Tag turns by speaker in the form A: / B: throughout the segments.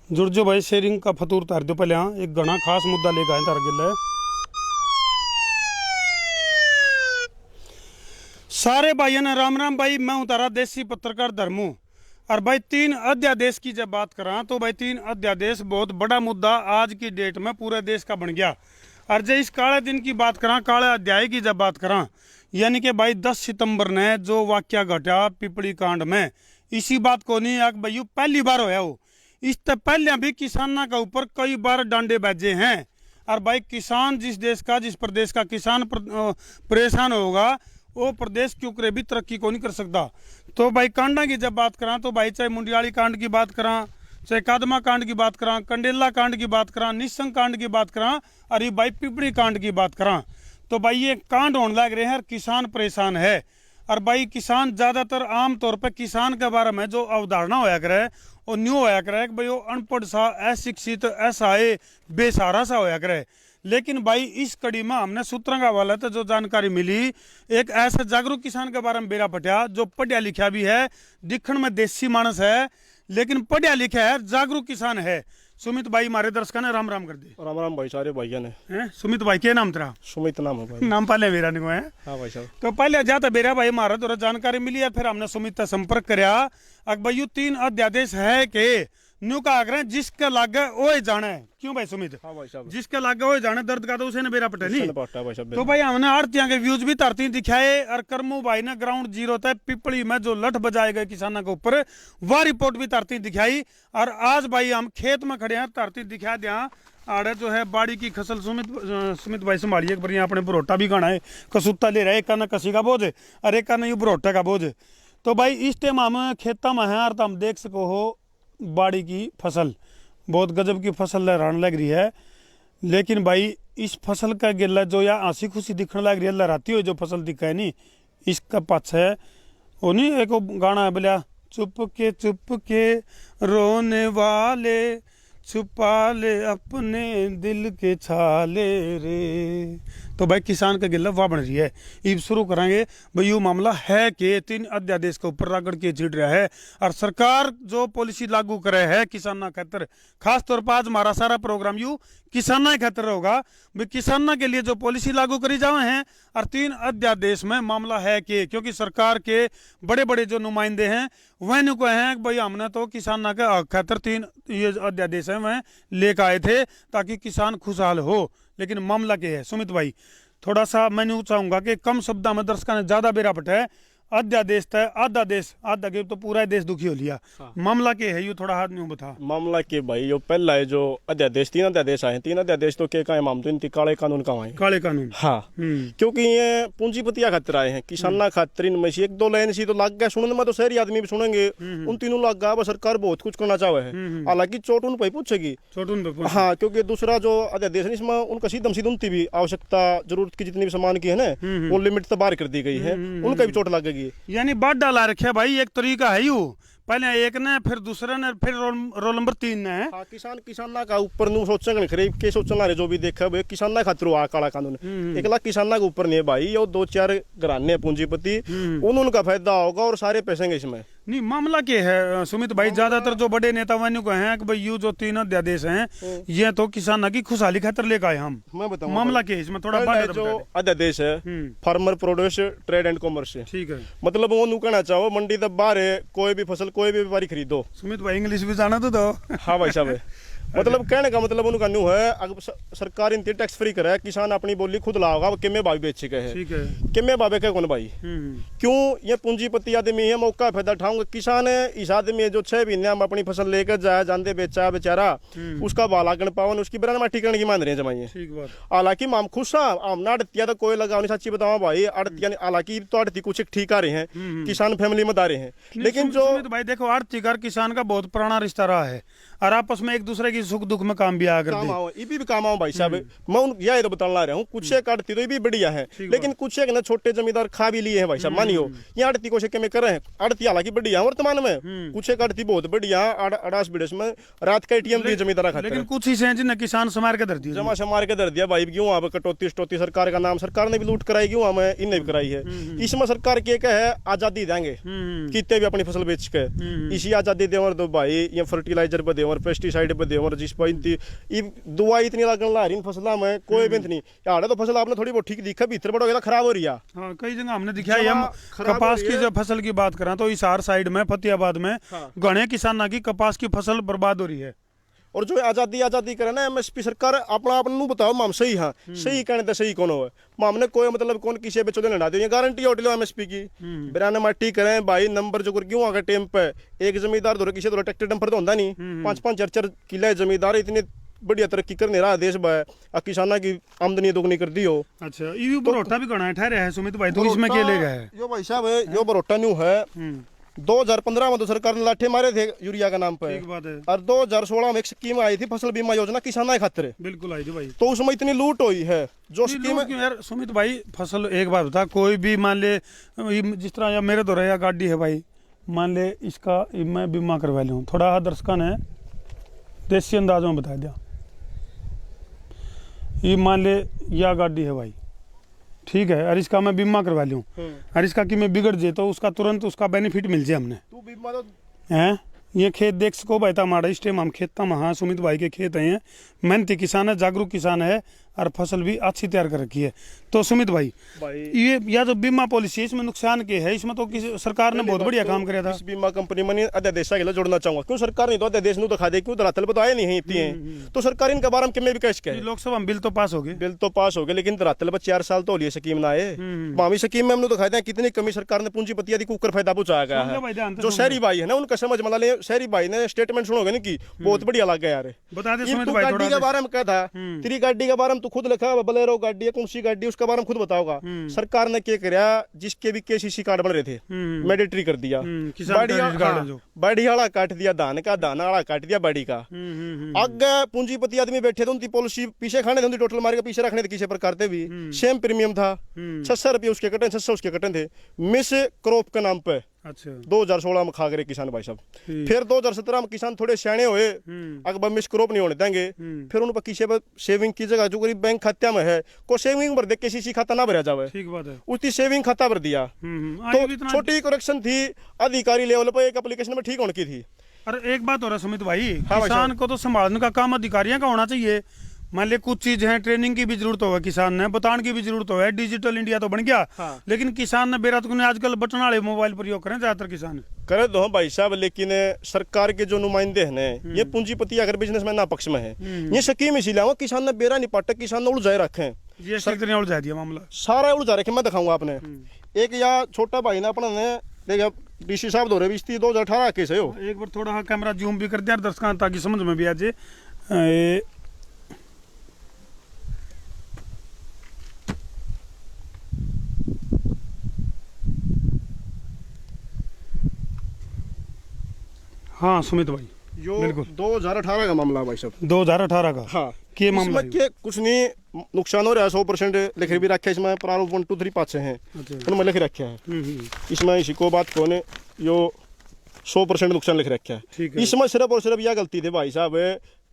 A: जुड़जो भाई शेयरिंग का फतूर तार दो पहले। हाँ, एक घना खास मुद्दा लेकर आए तार गिल सारे भाइयों ने राम राम। भाई मैं हूं तारा देसी पत्रकार धर्मू। और भाई 3 अध्यादेश की जब बात करा तो भाई 3 अध्यादेश बहुत बड़ा मुद्दा आज की डेट में पूरे देश का बन गया। और जब इस काले दिन की बात करा, काले अध्याय की जब बात करा, यानी कि भाई 10 सितंबर ने जो वाक्य घटा पिपली कांड में, इसी बात को नहीं आग भाई पहली बार होया हो। इससे पहले भी किसानों के ऊपर कई बार डांडे बाजे हैं। और भाई किसान जिस देश का, जिस प्रदेश का किसान परेशान होगा वो प्रदेश के ऊपर भी तरक्की को नहीं कर सकता। तो भाई कांडा की जब बात करा तो भाई चाहे मुंडियाली कांड की बात करा, चाहे कादमा कांड की बात करा, कंडेला कांड की बात करा, निस्संग कांड की बात करा, और ये भाई पिपली कांड की बात करा, तो भाई ये कांड होने लग रहे हैं और किसान परेशान है। और भाई किसान ज़्यादातर आमतौर पर किसान के बारे में जो अवधारणा होया करे वो न्यू होया करे कि भाई वो अनपढ़ सा, अशिक्षित, असहाय, बेसहारा सा होया करे। लेकिन भाई इस कड़ी में हमने सूत्रों का हवाला तो जो जानकारी मिली, एक ऐसे जागरूक किसान के बारे में बेरा पटिया जो पढ़िया लिखा भी है, दिखण में देसी मानस है लेकिन पढ़िया लिखा है, जागरूक किसान है। सुमित भाई हमारे दर्शकों ने राम राम कर दे।
B: राम राम भाई सारे भाइयों ने।
A: सुमित भाई क्या नाम तेरा?
B: सुमित नाम है भाई।
A: नाम पहले मेरा नहीं है।
B: हाँ भाई साहब।
A: तो पहले जाता बेरा भाई हमारा तो जानकारी मिली है, फिर हमने सुमित से संपर्क करया। अक भाई 3 अध्यादेश है के न्यू का आग्रह जिसके लागे वो जाने। क्यों भाई सुमित?
B: हाँ भाई साहब।
A: जिसके लागे वो जाने, दर्द का तो उसे ने बेरा पटे नहीं।
B: भाई
A: तो भाई हमने आड़तियां के व्यूज भी धरती दिखाए और करमू भाई ने ग्राउंड जीरो तक पिपली में जो लठ बजाए गए किसानों के ऊपर वह रिपोर्ट भी धरती दिखाई। और आज भाई हम खेत में खड़े हैं, धरती दिखा दिया आड़े जो है बाड़ी की फसल। सुमित भाई संभालिए एक बार, यहाँ अपने भरोटा भी गाना है, कसूता ले रहा है, एक करना कसी का बोझ और एक करना यू भरोटा का बोझ। तो भाई इस टाइम हम खेता में हैं और हम देख सको हो बाड़ी की फसल बहुत गजब की फसल लहराने लग रही है। लेकिन भाई इस फसल का गिल्ला जो या हंसी खुशी दिखने लग रही है, लहराती हुई जो फसल दिखा है नहीं, इसका पक्ष है वो नहीं। एक गाना है बोलिया, चुप के रोने वाले छुपा ले अपने दिल के छाले रे। तो भाई किसान का गिल्ला वाह बन रही है। अब शुरू करेंगे भाई यू मामला है कि 3 अध्यादेश के ऊपर रगड़ के छिड़ रहा है और सरकार जो पॉलिसी लागू करे है किसाना खातर, खास तौर पर आज हमारा सारा प्रोग्राम यू किसाना खातर होगा। भाई किसाना के लिए जो पॉलिसी लागू करी जावे हैं और 3 अध्यादेश में मामला है कि क्योंकि सरकार के बड़े बड़े जो नुमाइंदे हैं वह को हैं कि भाई हमने तो किसाना के खातर 3 ये अध्यादेश हैं वह लेकर आए थे ताकि किसान खुशहाल हो। लेकिन मामला क्या है सुमित भाई? थोड़ा सा मैं चाहूंगा कि कम शब्दों में दर्शकों ने ज्यादा बेरा पटा है। अध्यादेश था आधा देश, आधा के तो पूरा देश दुखी हो लिया। हाँ। मामला क्या है यू थोड़ा हाथ नहीं बता।
B: मामला के भाई जो पहला है जो अध्यादेश 3 अध्यादेश आए, 3 अध्यादेश तो क्या है माम तो काले कानून का आए।
A: काले कानून
B: हाँ। क्योंकि ये पूंजीपतिया खातिर आए हैं, किसाना खातिर। इनमें से 1-2 लाइन सी तो लग गया सुनने में, तो शहरी आदमी भी सुनेंगे उन तीनों लग गया। सरकार बहुत कुछ करना चाहे है, हालांकि चोट उन पर पूछेगी। हाँ, क्योंकि दूसरा जो अध्यादेश है इसमें उनका सीधम सीध उनकी भी आवश्यकता जरूरत की जितनी भी सामान की है ना वो लिमिट तो बाहर कर दी गई है, उनका भी चोट लगेगी।
A: यानी बात डाला रखे भाई, एक तरीका है यू, पहले एक ने फिर दूसरे ने फिर रोल नंबर 3 ने।
B: हाँ, किसाना का ऊपर नु सोचेंगे खरीब के सोचना रे जो भी देखा भाई किसाना खातिर आ काला कानून 1 लाख किसाना के ऊपर नहीं है भाई। और 2-4 घराने पूंजीपति उनका फायदा होगा और सारे पैसे इसमें
A: नहीं। मामला क्या है सुमित भाई? ज्यादातर जो बड़े नेता वालों को हैं कि भाई यू जो 3 अध्यादेश हैं ये तो किसाना की खुशहाली खातिर लेकर आए हम।
B: मैं बताऊं
A: मामला क्या है इसमें थोड़ा
B: जो अध्यादेश है farmer produce trade and commerce, ठीक है, मतलब वो कहना चाहो मंडी तक बाहर है कोई भी फसल कोई भी व्यापारी खरीदो।
A: सुमित भाई इंग्लिश भी जाना तो दो।
B: हाँ भाई साहब, मतलब कहने का मतलब उनका न्यू है अगर सरकार इनती टैक्स फ्री करे, किसान अपनी बोली खुद लाओगा, किमे भाव बेच के है, ठीक है, किमे भावे के कौन भाई? क्यों? ये पूंजीपति आदमी है, मौका फायदा उठाऊंगा। किसान इस आदमी है जो 6 महीने में अपनी फसल लेकर जाए जानते बेचा बेचारा उसका बाला गण पावन उसकी बरान माटी करने की मान रहे जमाइए। हालांकि माम खुश हम अड़तिया तो कोई लगा नहीं, सच्ची बताओ भाई अड़तिया, हालांकि तो अड़ती कुछ ठीक आ रहे हैं, किसान फैमिली में दारे हैं। लेकिन जो
A: भाई देखो आड़ती किसान का बहुत पुराना रिश्ता रहा है और आपस में एक दूसरे की सुख दुख में काम भी आ
B: काम
A: करते।
B: आओ ये भी काम आओ भाई साहब। मैं उन यह तो बताना रहा हूँ, कुछ एक आड़ती तो ये भी बढ़िया है, लेकिन कुछ एक ना छोटे जमींदार खा भी लिए हैं भाई साहब। मानियो ये आड़ती को में कर रहे हैं, आड़ती हालांकि बढ़िया है वर्तमान में, कुछ एक आड़ती बहुत बढ़िया अड़ास बिड़स में रात का एटीएम भी जमींदार खाते
A: लेकिन
B: हैं।
A: कुछ ही से जिन्हें किसान समार के धरती
B: जमा से मार के दर दिया भाई, क्यों आप कटौती स्टोती सरकार का नाम, सरकार ने भी लूट कराई, क्यों हमें इनने भी कराई है। इसमें सरकार की एक है आजादी देंगे, कितने भी अपनी फसल बेच के इसी आजादी दे और दो भाई, ये फर्टिलाइजर पे दे और पेस्टिसाइड पे दे और जिस पॉइंट दवाई इतनी लगन ला रही फसलों में कोई बेंत नहीं यार, तो फसल आपने थोड़ी बहुत ठीक दिखा, भीतर बड़ो खराब हो रही है।
A: हाँ, कई जगह हमने दिखा है। हम कपास की जब फसल की बात करें तो हिसार साइड में फतेहाबाद में घने किसानों की कपास की फसल बर्बाद हो रही है।
B: और जो आजादी करे ना एमएसपी सरकार अपना आपने बताओ माम सही हाँ सही कहने तो सही कौन हो मामने कोई मतलब कौन किसी पे चौदह लड़ा दे गारंटी होटल एमएसपी की बिराना माटी करें भाई नंबर जो क्यों आगे टेम पे एक जमींदार धोरे किसी धोरे ट्रैक्टर डंपर तो होता नहीं 5-5 4-4 किले जमींदार इतनी बढ़िया तरक्की करने रहा देश भाई किसाना की आमदनी दोगुनी कर दी हो।
A: अच्छा ये बरोटा भी गणा ठहरे है सुमित भाई, तो इसमें क्या ले गए
B: यो भाई साहब यो बरोटा न्यू है 2015 में तो सरकार ने लाठे मारे थे यूरिया का नाम पे,
A: ठीक बात है।
B: और 2016 में एक स्कीम आई थी फसल बीमा योजना किसाना खातिर,
A: बिल्कुल आई थी भाई।
B: तो उसमें इतनी लूट हुई है जो स्कीम
A: यार सुमित भाई फसल एक बात बता, कोई भी मान ले जिस तरह या मेरे तो रहा गाड़ी है भाई, मान ले इसका मैं बीमा करवा लूँ, थोड़ा दर्शकों ने देसी अंदाजों में बता दिया, ये मान ले या गाड़ी है भाई ठीक है, और इसका मैं बीमा करवा लूँ और इसका कि मैं बिगड़ जाए तो उसका तुरंत उसका बेनिफिट मिल जाए हमने,
B: तू बीमा तो
A: हैं। ये खेत देख सको भाई हमारा इस टाइम हम खेत हाँ सुमित भाई के खेत हैं, मेहनती किसान है, जागरूक किसान है और फसल भी अच्छी तैयार कर रखी है। तो सुमित भाई ये या जो बीमा पॉलिसी है इसमें नुकसान के है, इसमें तो किसी सरकार ने बहुत बढ़िया काम कराया था।
B: इस बीमा कंपनी में अध्यादेश के लिए जोड़ना चाहूंगा, क्यों सरकार ने तो अध्यादेश नु दिखा दे, क्यों धरातल पर तो आए नहीं है इतनी है, तो सरकार इनके बारे में कितने भी कैश के
A: लोकसभा में बिल तो पास हो गए,
B: बिल तो पास हो गए, लेकिन धरातल पर 4 साल तो हो लिए स्कीम ना आए। मामी स्कीम में हमने दिखाया था कितनी कमी सरकार ने पूंजीपति आदि को ऊपर फायदा पहुंचाया गया है। जो शहरी भाई है ना उनका समझ मला ले, शहरी भाई ने स्टेटमेंट सुनोगे ना की बहुत बढ़िया लग गया यार।
A: बता दे सुमित
B: तू
A: भाई
B: गाड़ी के बारे में क्या था, तेरी गाड़ी के बारे में तू खुद लिखा बलेरो गाड़ी है कौन सी गाड़ी उसके बारे में खुद बताओगा। सरकार ने क्या किया, जिसके भी केसीसी कार्ड बन रहे थे मैंडेटरी कर दिया, बाड़ी वाला काट दिया धान का, दाना वाला काट दिया बाड़ी का। आगे पूंजीपति आदमी बैठे थे उनकी पॉलिसी पीछे खाने थे, टोटल मार के पीछे रखने थे किसी प्रकार से भी सेम प्रीमियम था, 600 रुपये उसके कटे, 600 उसके कटे थे मिस क्रॉप के नाम पे।
A: अच्छा
B: 2016 में खा गए किसान भाई साहब। फिर 2017 में किसान थोड़े सियाने हुए, अगर मिस क्रॉप नहीं होने देंगे, फिर उन पर किसी पर सेविंग की जगह जो गरीब बैंक खाते में है को सेविंग भर दे, केसीसी खाता ना भरा जावे, ठीक बात है, उसकी सेविंग खाता भर दिया। तो छोटी करेक्शन थी, अधिकारी लेवल पर एक एप्लीकेशन में ठीक होने की थी।
A: अरे एक बात हो रहा सुमित भाई, किसान को तो संभालने का काम अधिकारियों का होना चाहिए। मान ले कुछ चीज है ट्रेनिंग की भी जरूरत हो, किसान ने बताने की भी जरूरत हो, डिजिटल इंडिया तो बन गया, लेकिन किसान ने बेरात को आजकल बटन वाले मोबाइल प्रयोग करें ज्यादातर किसान
B: करे दो भाई साहब, लेकिन सरकार के जो नुमाइंदे हैं ये पूंजीपति अगर बिजनेसमैन ना पक्ष में है, ये स्कीम इसीलिए आओ किसान ने बेरा नहीं पाटे, किसान ने उलझाए रखे, उलझा दिया मामला सारा उलझा रखे। मैं दिखाऊंगा आपने एक या छोटा भाई ने अपना देखा डीसी साहब दो रहे 2018 केस है।
A: एक बार थोड़ा कैमरा जूम भी कर दिया दर्शकों ताकि समझ में भी आ जाए। हाँ सुमित भाई
B: यो 2018 का मामला भाई साहब,
A: 2018 का
B: हाँ
A: के मामला
B: के कुछ नहीं नुकसान हो रहा है, 100% लिख भी रखे इसमें, प्रारूप 1 2 3 5 हैं उनमें लिख रखे हैं, इसमें इसी को बात को ने यो 100% नुकसान लिख रखा है। इसमें सिर्फ और सिर्फ यह गलती थी भाई साहब,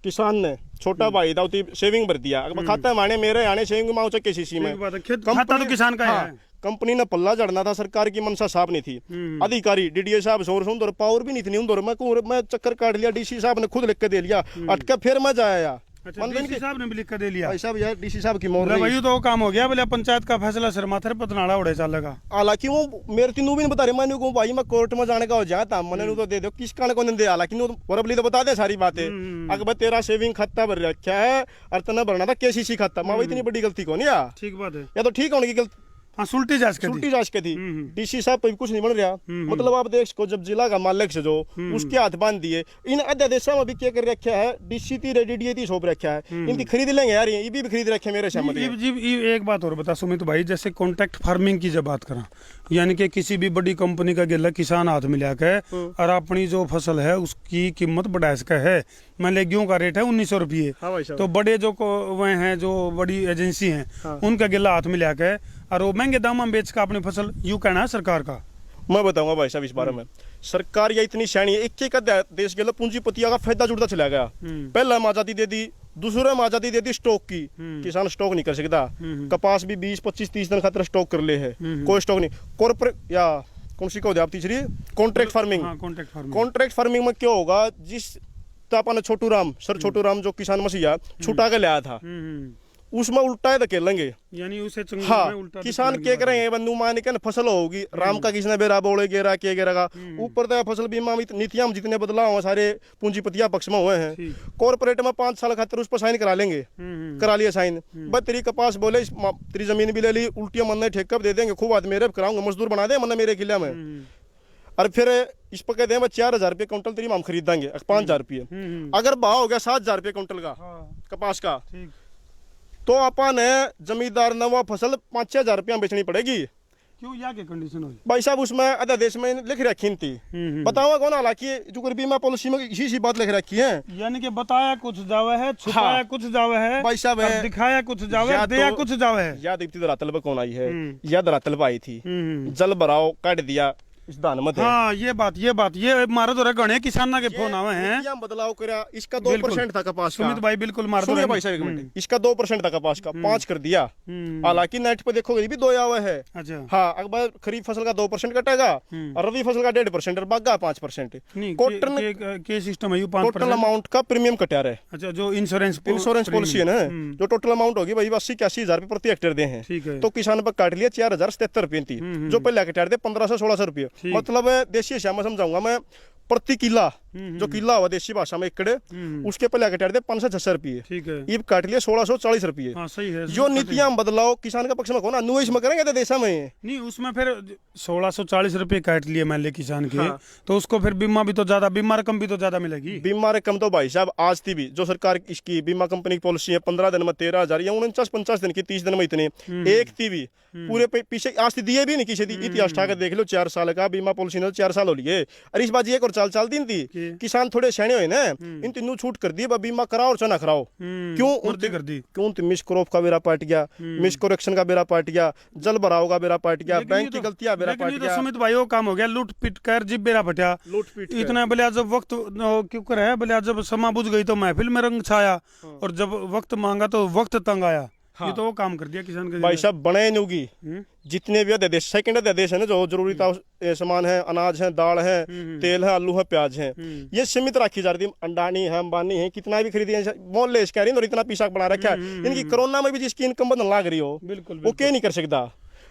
B: किसान ने छोटा भाई था सेविंग भर दिया, खाता माने मेरे आने सेविंग माओ चक्के सीसी में,
A: खाता तो किसान का है।
B: कंपनी ने पल्ला जड़ना था, सरकार की मनसा साफ नहीं थी, अधिकारी डीडीए साहब सोर पावर भी नहीं थी उधर, मैं चक्कर काट लिया, डीसी साहब ने खुद लिख के दे लिया, अटके फिर मैं जाया।
A: अच्छा, डीसी साहब ने भी लिख कर दे लिया
B: भाई साहब, यार डीसी साहब की मोहर
A: भाई तो काम हो गया, बोले पंचायत का फैसला सिर माथे पतनाड़ा उड़े चलेगा।
B: हालांकि वो मेरे तीनों भी नहीं बता रहे, मैंने को भाई मैं कोर्ट में जाने का हो जाता, मैंने तो दे दो किस कारण को नहीं दे, हालांकि वरबली तो बता दे सारी बातें, अगर तेरा सेविंग खाता भर रखा है और तना भरना था केसीसी खाता, माँ इतनी बड़ी गलती को नहीं यार,
A: ठीक बात है,
B: या तो ठीक होने की गलती
A: हाँ सुल्टी जांच के
B: सुल्टी जांच के थी, डीसी साहब पे भी कुछ नहीं बन रहा। मतलब आप देख सको जब जिला का मालिक से जो उसके हाथ बांध दिए, इन अध्यादेशों में भी क्या कर रखा है, डीसी ती रेडी ती सौंप रखा है, इनकी खरीद लेंगे यार, ये भी खरीद रखे मेरे सामने।
A: जी एक बात और बता सुमित भाई, जैसे कॉन्ट्रैक्ट फार्मिंग की जब बात करा, यानी कि किसी भी बड़ी कंपनी का गिला किसान हाथ मिला के और अपनी जो फसल है उसकी कीमत बढ़ा सका है, मान ले गेहूं का रेट है 1900 रुपये, तो बड़े जो वह हैं जो बड़ी एजेंसी हैं उनका गिला हाथ मिला के और वो महंगे दाम में बेच का अपनी फसल, यूं कहना है सरकार का।
B: मैं बताऊंगा भाई साहब इस बारे में, सरकार या इतनी सैनी है, एक देश के पूंजीपतियों का फायदा जुड़ता चला गया। पहला में आजादी दे दी, दूसरे में आजादी दे दी स्टॉक की, किसान स्टॉक नहीं कर सकता, कपास भी 20 25 30 दिन खातर स्टॉक कर ले है, कोई स्टॉक नहीं। कॉर्पोरेट या कौन सी को तीसरी कॉन्ट्रैक्ट फार्मिंग, कॉन्ट्रैक्ट फार्मिंग में क्या होगा, जिस अपन छोटू राम जो किसान मसीहा छुटा के लाया था, उसमें उल्टा है धकेलेंगे, यानी उसे हाँ किसान क्या करेंगे, बंधु मान के फसल होगी, राम का किसने बेरा बोले गेरा के गेरा ऊपर तो फसल बीमा नीतियां में जितने बदलाव हुए सारे पूंजीपतियां पक्ष में हुए हैं। कॉर्पोरेट में 5 साल खातर उस पर साइन करा लेंगे, करा लिया साइन, बस तेरी कपास बोले तेरी जमीन भी ले ली, उल्टियां मन ठेका दे देंगे, खूब आदमी मेरे कराऊंगा, मजदूर बना दे मन मेरे किले में, और फिर इस पर कहते हैं 4000 रुपये क्विंटल तेरी हम खरीद देंगे 5000 रुपये। अगर भाव हो गया 7000 रुपये क्विंटल का कपास का, तो अपन जमींदार ने वो फसल 5-6 हजार रुपया बेचनी पड़ेगी।
A: क्यों, या क्या कंडीशन हो
B: भाई साहब, उसमें अध्यादेश में लिख रखी थी, बताओ कौन, हालांकि जो बीमा पॉलिसी में इसी बात लिख रखी है,
A: यानी कि बताया कुछ जावे है, छुपाया कुछ जावे है,
B: भाई साहब
A: दिखाया कुछ जावे है, दिया कुछ जावे है।
B: याद इतनी धरातल पर कौन आई है, या धरातल पर आई थी, जल भराव काट दिया इस दान मत है।
A: हाँ ये बात ये मारो तो गणे किसान के फोन आवे हैं,
B: बदलाव करा, इसका 2% था कपास का,
A: सुमित भाई बिल्कुल मार दो
B: भाई साहब एक मिनट, इसका 2% था कपास का, 5 कर दिया, हालांकि नेट पे देखोगे भी 2 आवा है।
A: अच्छा
B: हाँ, अगर खरीफ फसल का 2% कटेगा और रबी फसल का 1.5% और बागा 5%।
A: कॉटन के सिस्टम है,
B: टोटल अमाउंट का प्रीमियम कटा रहे।
A: अच्छा, जो इंश्योरेंस
B: पॉलिसी है ना, जो टोटल अमाउंट होगी भाई 80-81 हजार रुपये प्रति हेक्टेयर दे हैं, तो किसान पर काट लिया 4077 रुपये थी, जो पहले कटार दे 1500-1600 रुपये, मतलब देशी श्यामा समझाऊंगा मैं, प्रति किला जो किला हुआ देशी भाषा में एकड़, उसके पहले कटार दे 500-600 रुपये, ये काट लिया 1640 रुपये।
A: हाँ, सही है।
B: जो नीतियां बदलाव किसान का पक्ष में कौन अनुवेश में करेंगे तो देशा में
A: नहीं, उसमें फिर 1640 रुपये काट लिए मान ले किसान के, तो उसको फिर बीमा भी तो ज्यादा, बीमा रकम भी तो ज्यादा मिलेगी।
B: बीमा रकम तो भाई साहब आज थी भी, जो सरकार इसकी बीमा कंपनी की पॉलिसी है 15 दिन में 13,000 या 49-50 दिन की, 30 दिन में इतने, एक थी भी पूरे पीछे आज थी दिए भी नहीं किसी दी, इतिहास उठा देख लो, 4 साल का बीमा पॉलिसी ने 4 साल हो लिए, और इस बात एक और चाल दिन थी, किसान थोड़े सैने हुए ना, इन तीनों छूट कर दी, बीमा कराओ और चना कराओ, क्यों कर दी, क्यों मिस क्रॉप का बेरा पाट गया, मिस करेक्शन का बेरा पाट गया, जल भराव का बेरा पाट गया, बैंक की गलतियां बेरा पाट गया।
A: सुमित भाई वो काम हो गया, लूट पीट कर जिब बेरा पटा, इतना बोले जब वक्त क्यों कर है, बोले जब समा बुझ गई तो महफिल में रंग छाया, और जब वक्त मांगा तो वक्त तंग आया। हाँ। ये तो वो काम कर दिया किसान का।
B: भाई साहब बने नहीं होगी, जितने भी अध्यादेश, सेकंड अध्यादेश है ना, जो जरूरी सामान है, अनाज है, दाल है, तेल है, आलू है, प्याज है, ये सीमित रखी जा रही थी। अंडानी है, अंबानी है, कितना भी खरीदी मोल कह रही है, और इतना पीसा बना रखा है, इनकी कोरोना में भी जिसकी इनकम बदलने लग रही हो, बिल्कुल वो क्या नहीं कर सकता।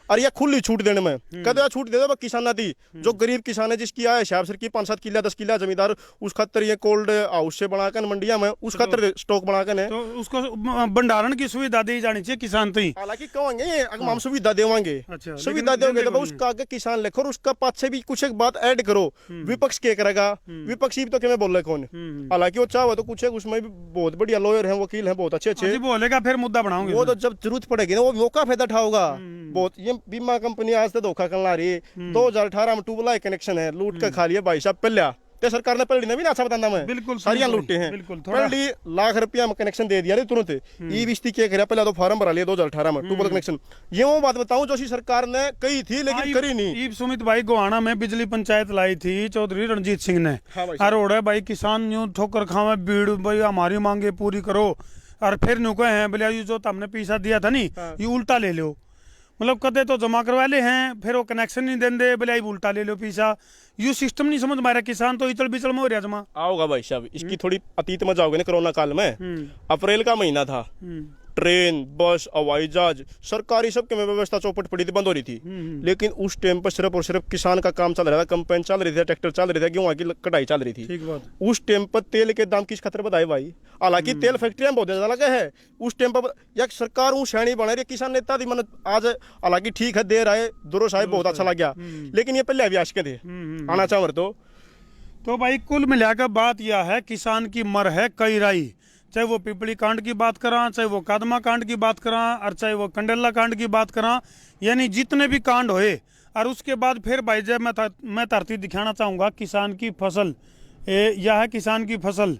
B: और ये खुली छूट देने में कदे छूट दे दो किसान दी, जो गरीब किसान है जिसकी आय शायद की 5-7 किला 10 किला जमींदार, उस खातर ये कोल्ड हाउस से बनाकर मंडिया में उस खातर स्टॉक बनाकर है,
A: तो उसको भंडारण की सुविधा दी जानी चाहिए किसान तो ही।
B: हालांकि कहेंगे अगर हम सुविधा देवांगे,
A: अच्छा,
B: सुविधा दोगे तो उसका आगे किसान लिखो, और उसका पास से भी कुछ एक बात ऐड करो। विपक्ष क्या करेगा, विपक्षी तो क्या बोल रहे कौन, हालांकि वो चाहे तो कुछ उसमें भी बहुत बढ़िया लॉयर है, वकील है, बहुत अच्छे
A: बोलेगा, फिर मुद्दा बनाओगे,
B: वो तो जब जरूरत पड़ेगी ना वो मौका फायदा उठाओगा। बहुत ये बीमा कंपनी आज से धोखा करना रही है। 2018 में ट्यूबलाइट कनेक्शन है, लूट का खा लिया भाई साहब। पहले ते सरकार ने पहली भी ना अच्छा बताना मैं, बिल्कुल सारियां लूटे हैं, पहली लाख रुपया में कनेक्शन दे दिया तुरंत। ई बिस्ती क्या करे, पहले तो फार्म भरा लिया 2018 में ट्यूबवेल कनेक्शन। ये वो बात बताऊं जो सरकार ने कही थी लेकिन करी नहीं।
A: सुमित भाई गोहाना में बिजली पंचायत लाई थी चौधरी रणजीत सिंह ने, और भाई किसान यूं ठोकर खावे भीड़, भाई हमारी मांगे पूरी करो, और फिर नुको हैं बोले ये जो तुमने पैसा दिया था नहीं ये उल्टा ले लो, मतलब कदे तो जमा करवा ले हैं, फिर वो कनेक्शन नहीं देंगे बोले उल्टा ले लो पैसा। यू सिस्टम नहीं समझ मारा, किसान तो इचल बिचल में हो रहा जमा।
B: आओगा भाई साहब, इसकी थोड़ी अतीत में जाओगे ना, कोरोना काल में अप्रैल का महीना था, ट्रेन, बस, हवाई जहाज, सरकारी सब की व्यवस्था चौपट पड़ी थी, बंद हो रही थी। लेकिन उस टाइम पर सिर्फ और सिर्फ किसान का काम चल रहा था, कंपेन चल रही थी, ट्रैक्टर चल रहे थे, गेहूं की कटाई चल रही थी। उस टाइम पर तेल के दाम किस खतर बताए भाई? हालांकि तेल फैक्ट्रियां बहुत ज्यादा लगे है उस टाइम पर, या सरकार ऊ श्रेणी बना रही है, किसान नेता दी मन आज हालांकि ठीक है दे रहा है, दुरो साहिब बहुत अच्छा लग गया, लेकिन ये पहले अभी आशके थे आना चाह
A: तो भाई कुल मिलाकर बात यह है, किसान की मर है कई राई, चाहे वो पिपली कांड की बात करा, चाहे वो कादमा कांड की बात करा, और चाहे वो कंडेला कांड की बात करा, यानी जितने भी कांड होए। और उसके बाद फिर भाई जब मैं धरती दिखाना चाहूँगा किसान की फसल, यह है किसान की फसल।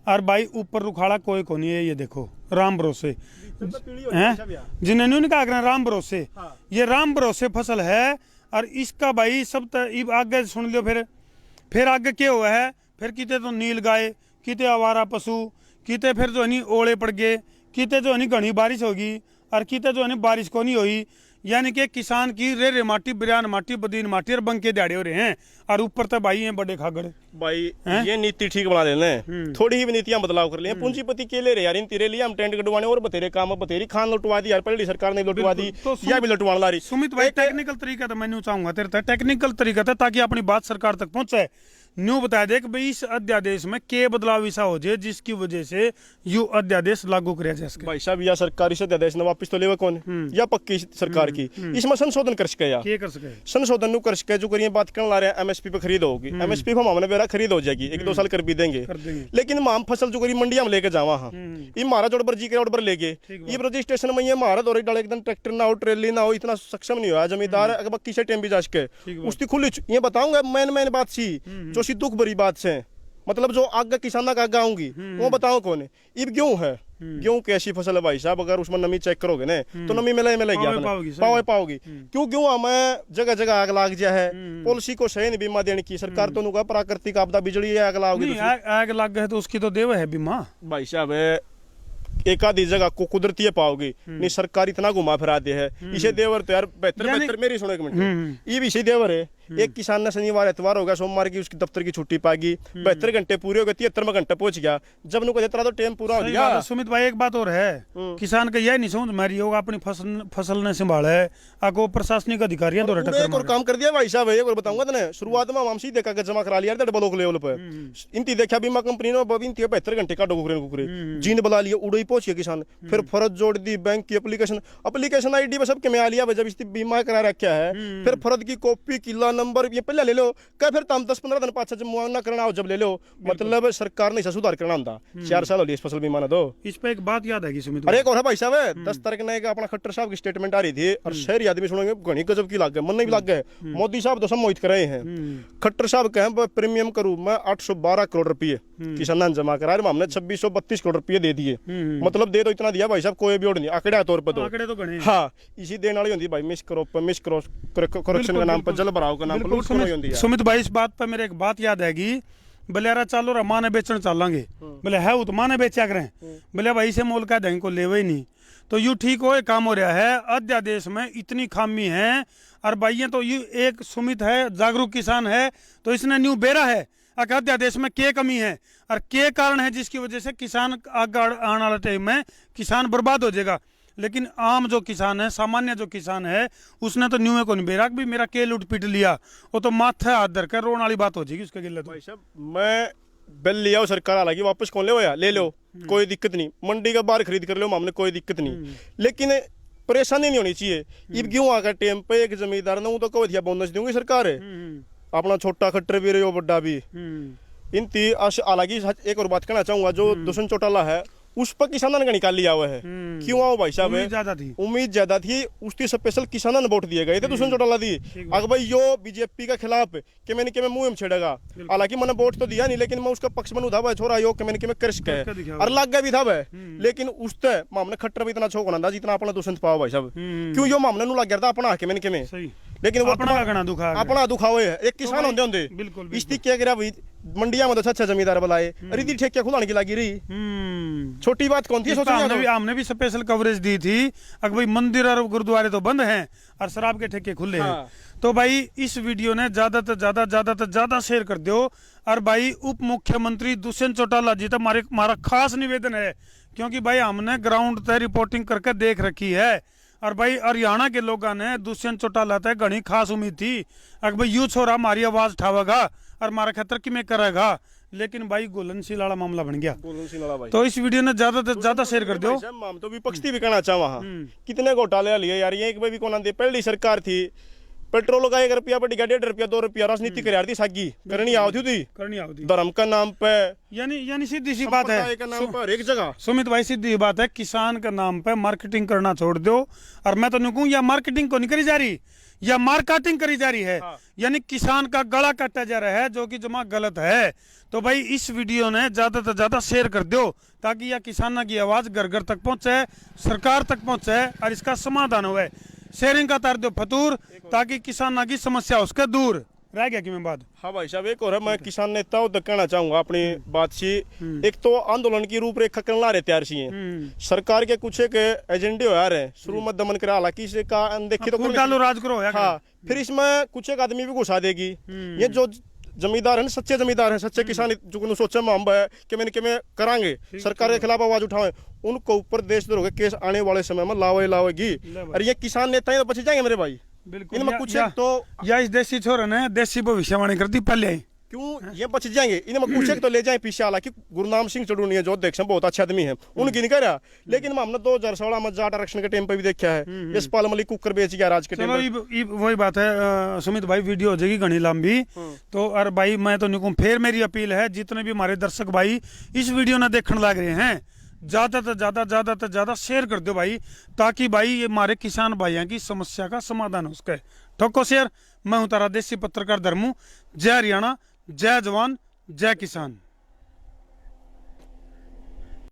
A: और भाई ऊपर रुखाड़ा कोई को नहीं है, ये देखो राम भरोसे हैं, जिन्हें नहीं कहा राम भरोसे, ये राम भरोसे फसल है। और इसका भाई सब आगे सुन लो, फिर आगे क्या हुआ है, फिर किते तो नील गाय, किते आवारा पशु, किते फिर जो है ओले पड़ गए, किते जो है घनी बारिश होगी, और किते जो है बारिश को नहीं हुई। यानी कि किसान की रे माटी, बिरान माटी, बदीन माटी और बंके दिहाड़े हो रहे हैं। और ऊपर तो भाई ये बड़े खागड़
B: भाई ये नीति ठीक बना लेना, थोड़ी ही नीतियां बदलाव कर ली हैं। पूंजीपति के ले रहे यार, इन तेरे लिए हम टेंट कटवाने और बतेरे काम, बतेरी खान लुटवा दी यार, पहली सरकार ने लुटवा दी, या भी लुटवाने ला रही।
A: सुमित भाई टेक्निकल तरीका तो मैं चाहूंगा तेरे टेक्निकल तरीका था, ताकि अपनी बात सरकार तक पहुंचे। न्यू बता दे कि भाई इस अध्यादेश में के बदलाव ऐसा हो जाए जिसकी वजह से यू अध्यादेश लागू किया जा सके।
B: भाई साहब, या सरकारी से अध्यादेश ने वापस तो लेवे कौन, या पक्की सरकार की इसमें संशोधन कर सके, या
A: के कर सके
B: संशोधन नु कर सके। जो करिए बात करने ला रहे हैं एमएसपी पे खरीद होगी, एमएसपी पे हमने बेरा खरीद हो जाएगी, 1-2 साल कर भी देंगे। लेकिन हम फसल जो करी मंडिया में लेके जावा, हाँ ये महाराज रोड पर जी के रोड पर लेके, ये रजिस्ट्रेशन में ये महाराज और डाले एकदम ट्रैक्टर ना हो, ट्रेली ना हो, इतना सक्षम नहीं हुआ जमींदार अगर बक्की से टाइम भी जा सके उसकी खुली। ये बताऊंगा मेन बात सी जो सी दुख भरी बात, मतलब जो आगे किसाना का आगे आऊंगी वो बताओ कौन है। अब गेहूं है, गेहूं कैसी फसल है भाई साहब, अगर उसमें नमी चेक करोगे ना तो नमी मिलेगी, पाओगी। क्यों गेहूं हमें जगह जगह आग लाग जाए है, पॉलिसी को सही नहीं बीमा देने की, सरकार तो नुका प्राकृतिक आपदा बिजली है आग लाओगी,
A: आग लग गए तो उसकी तो देव है बीमा
B: भाई साहब। एक आधी जगह को कुदरती पाओगी, नहीं सरकार इतना घुमा फिरा दे है इसे देवर तो यार बेहतर मेरी सुनो एक मिनट, ये भी इसे देवर है। एक किसान ने शनिवार एतवार हो गया, सोमवार की उसकी दफ्तर की छुट्टी पाएगी, 72 घंटे पूरे हो गए, 73 घंटे पहुंच गया, जब नु कहते तो टाइम पूरा हो गया।
A: सुमित भाई एक बात और है, किसान का यह नहीं समझ मारी होगा अपनी फसल ने संभाला है, आगो प्रशासनिक अधिकारियों द्वारा
B: एक और काम कर दिया भाई साहब, एक और बताऊंगा तने। शुरुआत में हम सीधे कागज जमा करा लिया ब्लॉक लेवल पे, इनती देखा बीमा कंपनी ने 72 घंटे का डोकरे जीन बुला लिया, उड़ई पहुंच गया किसान, फिर फर्ज जोड़ दी बैंक की एप्लीकेशन आईडी में सबके में आ लिया, जब इसकी बीमा करा रखा है, फिर फर्ज की कॉपी, किला नंबर ये पहले ले लो, क्या फिर तुम 10-15 दिन पाछा जब मुआवजा करना हो जब ले लो। मतलब सरकार ने इसे सुधार करना होता, 4 साल हो लिए इस फसल बीमा ना दो।
A: इस पे एक बात याद है सुमित,
B: अरे एक और है भाई साहब, 10 तारीख ने अपना खट्टर साहब की स्टेटमेंट आ रही थी, और शहरी आदमी सुनेंगे घनी गजब की लग गए, मन नहीं लग गए। मोदी साहब तो सम्मोहित कर रहे हैं, खट्टर साहब कहे प्रीमियम करूं मैं 812 करोड़ रुपये किसान जमा करा, हमने 2632 करोड़ रुपये दे दिए। मतलब दे तो इतना दिया भाई साहब, कोई भी और नहीं, आंकड़े तौर पर तो हाँ इसी देने वाली होती भाई, मिस करेक्शन का नाम पर, जल भराव का नाम पर।
A: सुमित भाई इस बात पर मेरे एक बात याद हैगी, बोले यार चलो रे माने बेचन चलेंगे, बोले है वो तो माने बेचा करें, बोले भाई से मोल का देंगे को लेवे ही नहीं, तो यू ठीक हो काम हो रहा है। अध्यादेश में इतनी खामी है, और भाई तो यू एक सुमित है जागरूक किसान है, तो इसने न्यू बेरा है अध्यादेश में क्या कमी है और क्या कारण है जिसकी वजह से किसान आगे आने वाले टाइम में किसान बर्बाद हो जाएगा। लेकिन आम जो किसान है, सामान्य जो किसान है, उसने तो न्यू को नहीं बेरा भी मेरा के लूट पीट लिया, वो तो माथे हाथ धर कर रोने वाली बात हो जाएगी उसके गिले।
B: भाई साहब मैं बिल लिया हो सरकार, हालांकि वापस कौन ले लो कोई दिक्कत नहीं, मंडी का बाहर खरीद कर लो हमने कोई दिक्कत नहीं, लेकिन परेशानी नहीं होनी चाहिए। अब क्यों आकर टाइम पे एक जमींदार ने तो कवधिया बोनस दूंगी सरकार है, अपना छोटा खट्टर भी रही हो बड्डा भी इनती। हालांकि एक और बात कहना चाहूंगा, जो दुष्यंत चौटाला है उस पर किसानों ने निकाल लिया हुआ है। क्यों आओ भाई साहब, उम्मीद ज्यादा थी, उसकी स्पेशल किसानों ने वोट दिए गए थे दुष्यंत चौटाला दी। अगर भाई यो बीजेपी का खिलाफ के मैंने मुंह में छेड़ेगा, हालांकि मैंने वोट तो दिया नहीं, लेकिन मैं उसका पक्ष में था भाई, छोरा यो के मैंने कर सके और लग गया भी था भाई, लेकिन उससे मामने खट्टर भी इतना छोकना था जितना अपना दुष्यंत पाओ भाई साहब। क्यों यो मामले लग गया था अपना के मैंने, लेकिन वो अपना दुखा हुए है एक किसान होंगे इसकी क्या करा भाई, मंडिया में तो अच्छा जमींदार बुलाए, रिदी ठेके खुलाने की लगी रही। छोटी बात कौन थी?
A: इस पर हमने भी स्पेशल कवरेज दी थी। अगर भाई मंदिर और गुरुद्वारे तो बंद हैं और शराब के ठेके खुले हैं। तो भाई इस वीडियो ने ज्यादा से ज्यादा शेयर कर दो। और भाई उप मुख्यमंत्री दुष्यंत चौटाला जी तक हमारा खास निवेदन है, क्योंकि भाई हमने ग्राउंड तक रिपोर्टिंग करके देख रखी है। और भाई हरियाणा के लोगों ने दुष्यंत चौटाला तक घनी खास उम्मीद थी, अगर भाई यू छोरा हमारी आवाज उठावेगा और हमारा खतर कि में करेगा, लेकिन भाई घुलनशील वाला मामला बन गया। तो इस वीडियो ने ज्यादा से ज्यादा शेयर कर दो।
B: तो विपक्ष भी कहना चाहवा कितने घोटाले लिए यार, ये भी कौन आते? पहली सरकार थी, पेट्रोल का 1 रुपया बढ़ गया, 1.5 रुपया 2 रुपया, राजनीति कर यार सागी करनी आवती थी धर्म का नाम पे,
A: यानी सीधी सी बात है
B: नाम पर एक जगह।
A: सुमित भाई सीधी बात है, किसान का नाम पे मार्केटिंग करना छोड़ दो। और मैं तो नहीं कहूँ या मार्केटिंग को नहीं करी जा रही या मार्केटिंग करी जा रही है। यानी किसान का गला काटा जा रहा है, जो कि जमा गलत है। तो भाई इस वीडियो ने ज्यादा से ज्यादा शेयर कर दो, ताकि यह किसानों की आवाज घर घर तक पहुंचे, सरकार तक पहुंचे और इसका समाधान हो। शेयरिंग का तार दो फतूर, ताकि किसानों की समस्या उसके दूर रह गया कि मैं बात।
B: हाँ भाई साहब, एक और है, मैं किसान नेताओं तक कहना चाहूंगा अपनी बात सी। एक तो आंदोलन की रूपरेखा करना रहे तैयार सी है, सरकार के कुछ एक एजेंडे हो यार है, शुरू में दमन करा, हालांकि इसे का अनदेखी तो
A: राज करो।
B: हाँ, फिर इसमें कुछ एक आदमी भी घुसा देगी। ये जो जमींदार है, सच्चे जमींदार हैं, सच्चे किसान जो सोचे में हम कि मैंने करांगे, सरकार के खिलाफ आवाज उठावे, उनको ऊपर देशद्रोह के केस आने वाले समय में लावेगी। और ये किसान नेता ही तो बच जाएंगे मेरे भाई।
A: बिल्कुल।
B: इनमें कुछ तो
A: या इस देसी छोरे ने देसी भविष्यवाणी कर दी पहले ही,
B: क्यों ये बच जाएंगे? इनमें कुछ एक तो ले जाए पीछे। हालांकि गुरनाम सिंह चढ़ूनी है जो अध्यक्ष हैं, बहुत अच्छे आदमी हैं, उनकी नहीं करा। लेकिन हमने 2016 में जाट आरक्षण के टाइम पे भी देखा है, यशपाल मलिक कुकर बेच गया राज के टाइम।
A: वही बात है सुमित भाई, वीडियो हो जाएगी घनी लंबी। तो और भाई मैं तो नहीं कहूँ, फिर मेरी अपील है, जितने भी हमारे दर्शक भाई इस वीडियो ने देखने लग रहे हैं, ज्यादा से ज्यादा शेयर कर दो भाई, ताकि भाई ये हमारे किसान भाइयों की समस्या का समाधान हो सके। ठोको शेयर। मैं हूं तारा देसी पत्रकार धर्मू। जय हरियाणा, जय जवान, जय किसान।